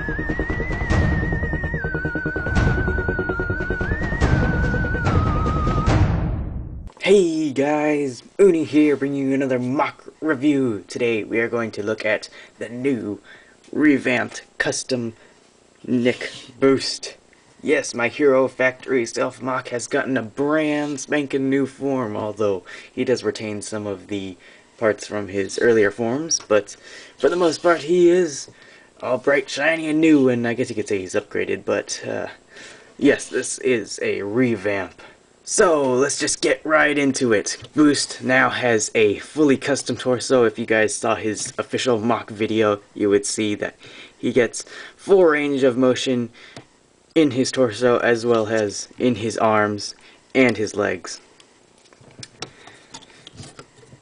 Hey guys, Oonie here bringing you another mock review. Today we are going to look at the new revamped custom Nick boost. Yes, my Hero Factory Stealth Mock has gotten a brand spanking new form, although he does retain some of the parts from his earlier forms, but for the most part he is all bright, shiny, and new, and I guess you could say he's upgraded, but yes, this is a revamp. So, let's just get right into it. Boost now has a fully custom torso. If you guys saw his official mock video, you would see that he gets full range of motion in his torso as well as in his arms and his legs.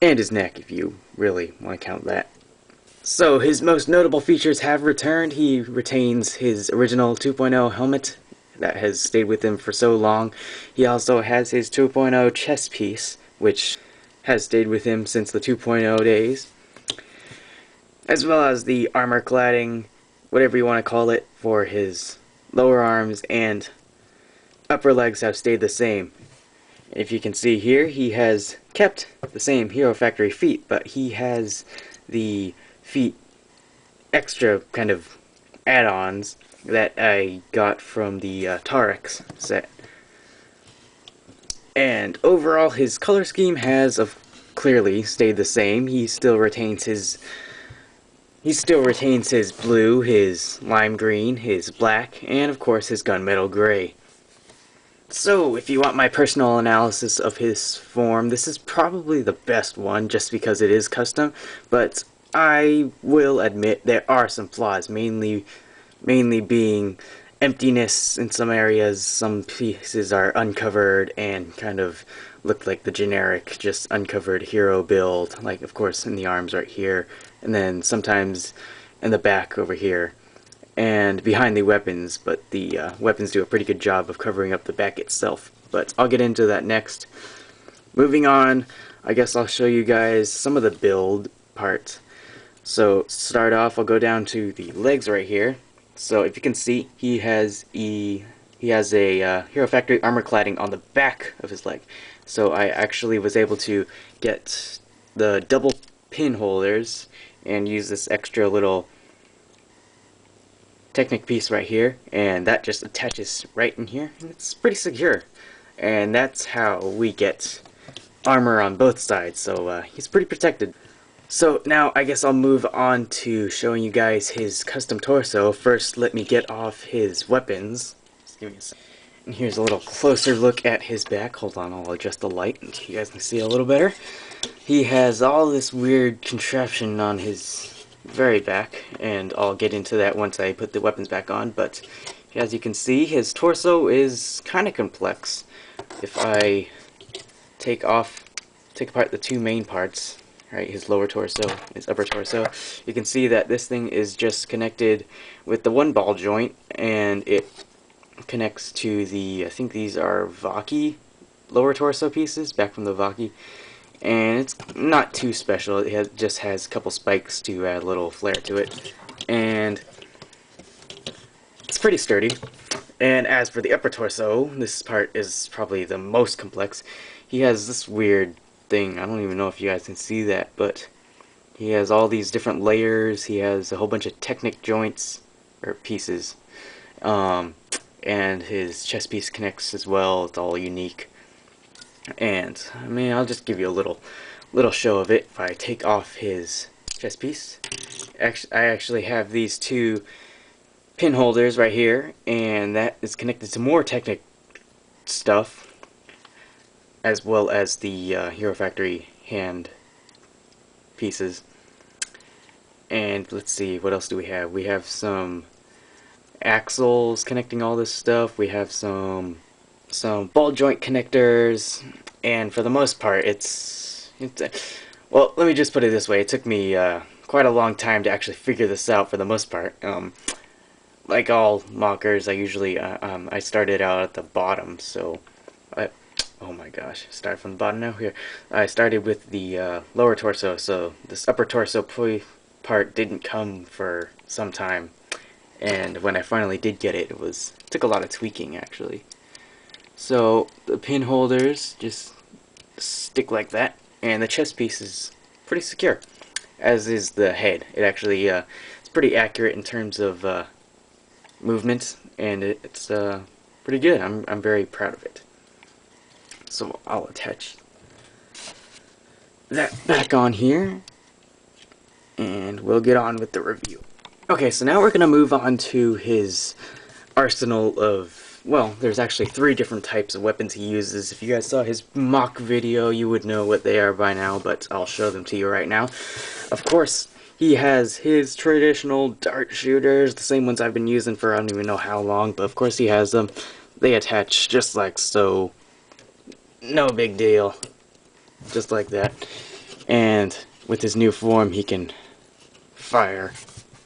And his neck, if you really want to count that. So, his most notable features have returned. He retains his original 2.0 helmet that has stayed with him for so long. He also has his 2.0 chest piece, which has stayed with him since the 2.0 days, as well as the armor cladding, whatever you want to call it, for his lower arms and upper legs have stayed the same. If you can see here, he has kept the same Hero Factory feet, but he has the feet extra kind of add-ons that I got from the Tarex set. And overall, his color scheme has clearly stayed the same. He still retains his blue, his lime green, his black, and of course his gunmetal gray. So, if you want my personal analysis of his form, this is probably the best one just because it is custom, but I will admit there are some flaws, mainly being emptiness in some areas. Some pieces are uncovered and kind of look like the generic just uncovered hero build, like of course in the arms right here, and then sometimes in the back over here and behind the weapons, but the weapons do a pretty good job of covering up the back itself, but I'll get into that next. Moving on, I guess I'll show you guys some of the build parts. So to start off, I'll go down to the legs right here. So if you can see, he has a Hero Factory armor cladding on the back of his leg. So I actually was able to get the double pin holders and use this extra little Technic piece right here, and that just attaches right in here, and it's pretty secure. And that's how we get armor on both sides, so he's pretty protected. So now I guess I'll move on to showing you guys his custom torso. First, let me get off his weapons. Just give me a second. And here's a little closer look at his back. Hold on, I'll adjust the light so you guys can see a little better. He has all this weird contraption on his very back, and I'll get into that once I put the weapons back on, but as you can see, his torso is kind of complex. If I take apart the two main parts, right, his lower torso, his upper torso, you can see that this thing is just connected with the one ball joint, and it connects to the, I think these are Vaki lower torso pieces, back from the Vaki, and it's not too special. It just has a couple spikes to add a little flair to it, and it's pretty sturdy. And as for the upper torso, this part is probably the most complex. He has this weird thing, I don't even know if you guys can see that, but he has all these different layers. He has a whole bunch of Technic joints, or pieces, and his chest piece connects as well. It's all unique. And I mean, I'll just give you a little show of it. If I take off his chest piece, I actually have these two pin holders right here, and that is connected to more Technic stuff, as well as the Hero Factory hand pieces. And let's see, what else do we have? We have some axles connecting all this stuff. We have some ball joint connectors, and for the most part, well, let me just put it this way. It took me quite a long time to actually figure this out for the most part. Like all mockers, I started out at the bottom, so oh my gosh, start from the bottom now. Here, I started with the lower torso, so this upper torso part didn't come for some time. and when I finally did get it, it took a lot of tweaking actually. So the pin holders just stick like that, and the chest piece is pretty secure, as is the head. It actually it's pretty accurate in terms of movement, and it's pretty good. I'm very proud of it. So I'll attach that back on here, and we'll get on with the review. Okay, so now we're gonna move on to his arsenal of, well, there's actually 3 different types of weapons he uses. If you guys saw his MOC video, you would know what they are by now, but I'll show them to you right now. Of course, he has his traditional dart shooters, the same ones I've been using for I don't even know how long, but of course he has them. They attach just like so. No big deal. Just like that. And with his new form, he can fire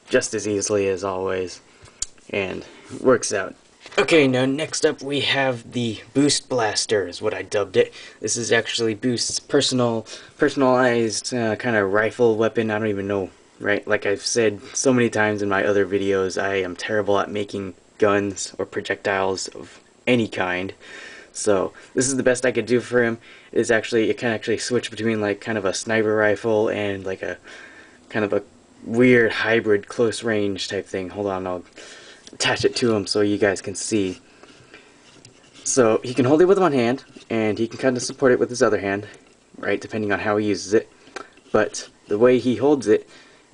just as easily as always, and works out. Okay, now next up we have the Boost Blaster, is what I dubbed it. This is actually Boost's personalized kind of rifle weapon. I don't even know, right? Like I've said so many times in my other videos, I am terrible at making guns or projectiles of any kind. So this is the best I could do for him. It can actually switch between like kind of a sniper rifle and like a kind of a weird hybrid close range type thing. Hold on, I'll attach it to him so you guys can see. So he can hold it with one hand, and he can kind of support it with his other hand, right, depending on how he uses it. But the way he holds it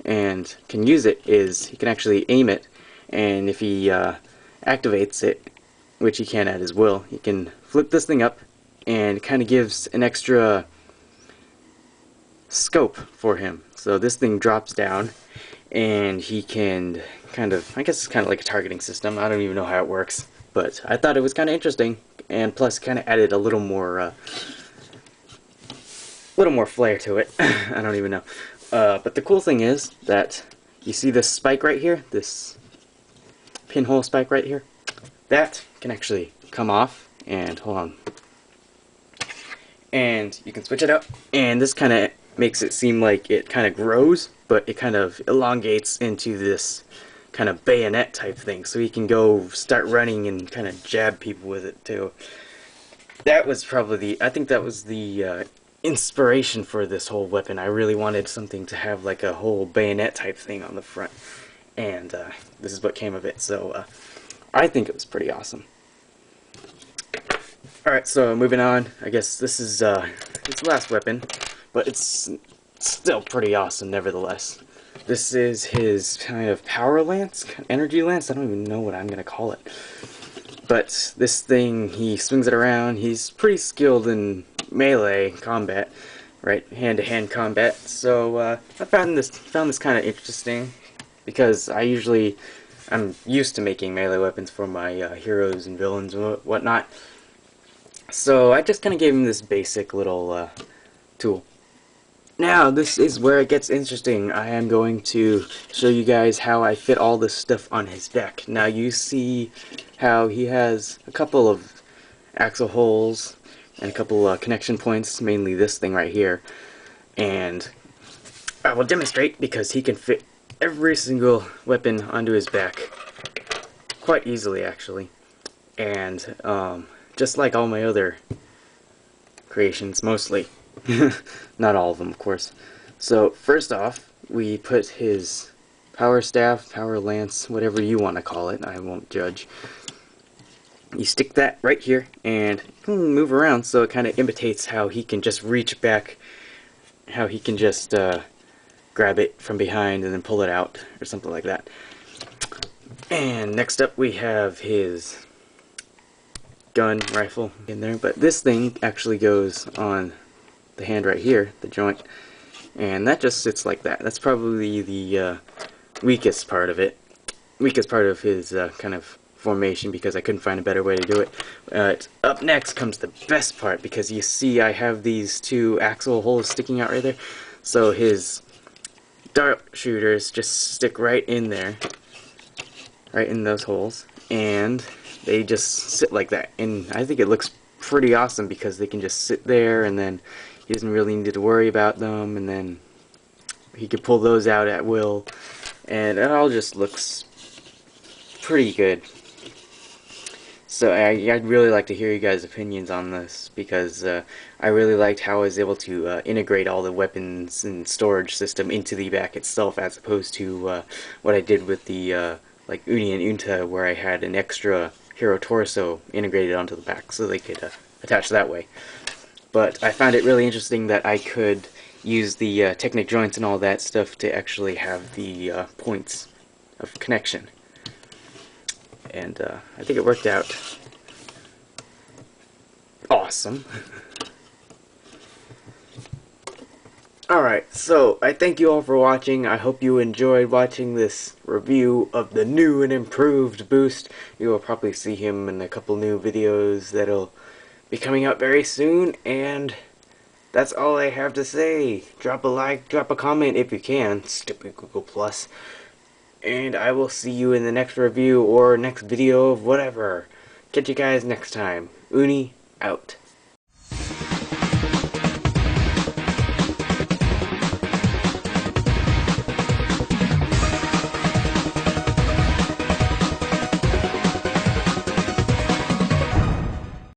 and can use it is he can actually aim it, and if he activates it, which he can at his will, he can flip this thing up, and it kind of gives an extra scope for him. So this thing drops down, and he can kind of, I guess it's kind of like a targeting system. I don't even know how it works, but I thought it was kind of interesting, and plus kind of added a little more flair to it. I don't even know. But the cool thing is that you see this spike right here, this pinhole spike right here, that can actually come off, and hold on, and you can switch it up, and this kind of makes it seem like it kind of grows, but it kind of elongates into this kind of bayonet type thing, so you can go start running and kind of jab people with it too. That was probably I think that was the inspiration for this whole weapon. I really wanted something to have like a whole bayonet type thing on the front, and this is what came of it, so I think it was pretty awesome. Alright, so moving on, I guess this is his last weapon, but it's still pretty awesome nevertheless. This is his kind of power lance, energy lance, I don't even know what I'm going to call it. But this thing, he swings it around, he's pretty skilled in melee combat, right, hand-to-hand combat, so I found this kind of interesting, because I'm used to making melee weapons for my heroes and villains and whatnot. So I just kind of gave him this basic little tool. Now this is where it gets interesting. I am going to show you guys how I fit all this stuff on his back. Now you see how he has a couple of axle holes and a couple connection points, mainly this thing right here. And I will demonstrate because he can fit every single weapon onto his back quite easily actually. And just like all my other creations, mostly. Not all of them, of course. So, first off, we put his power staff, power lance, whatever you want to call it, I won't judge. You stick that right here, and move around so it kind of imitates how he can just reach back, how he can just grab it from behind and then pull it out, or something like that. And next up we have his gun rifle in there, but this thing actually goes on the hand right here, the joint, and that just sits like that. That's probably the weakest part of it, weakest part of his kind of formation, because I couldn't find a better way to do it. But up next comes the best part, because you see I have these 2 axle holes sticking out right there, so his dart shooters just stick right in there, right in those holes, and they just sit like that, and I think it looks pretty awesome because they can just sit there, and then he doesn't really need to worry about them, and then he can pull those out at will, and it all just looks pretty good. So I'd really like to hear you guys' opinions on this, because I really liked how I was able to integrate all the weapons and storage system into the back itself, as opposed to what I did with the like Oonie and Unta, where I had an extra hero torso integrated onto the back so they could attach that way. But I found it really interesting that I could use the Technic joints and all that stuff to actually have the points of connection. And I think it worked out awesome. Alright, so I thank you all for watching. I hope you enjoyed watching this review of the new and improved Boost. You will probably see him in a couple new videos that'll be coming out very soon, and that's all I have to say. Drop a like, drop a comment if you can. Stupid Google Plus. And I will see you in the next review or next video of whatever. Catch you guys next time. Oonie, out.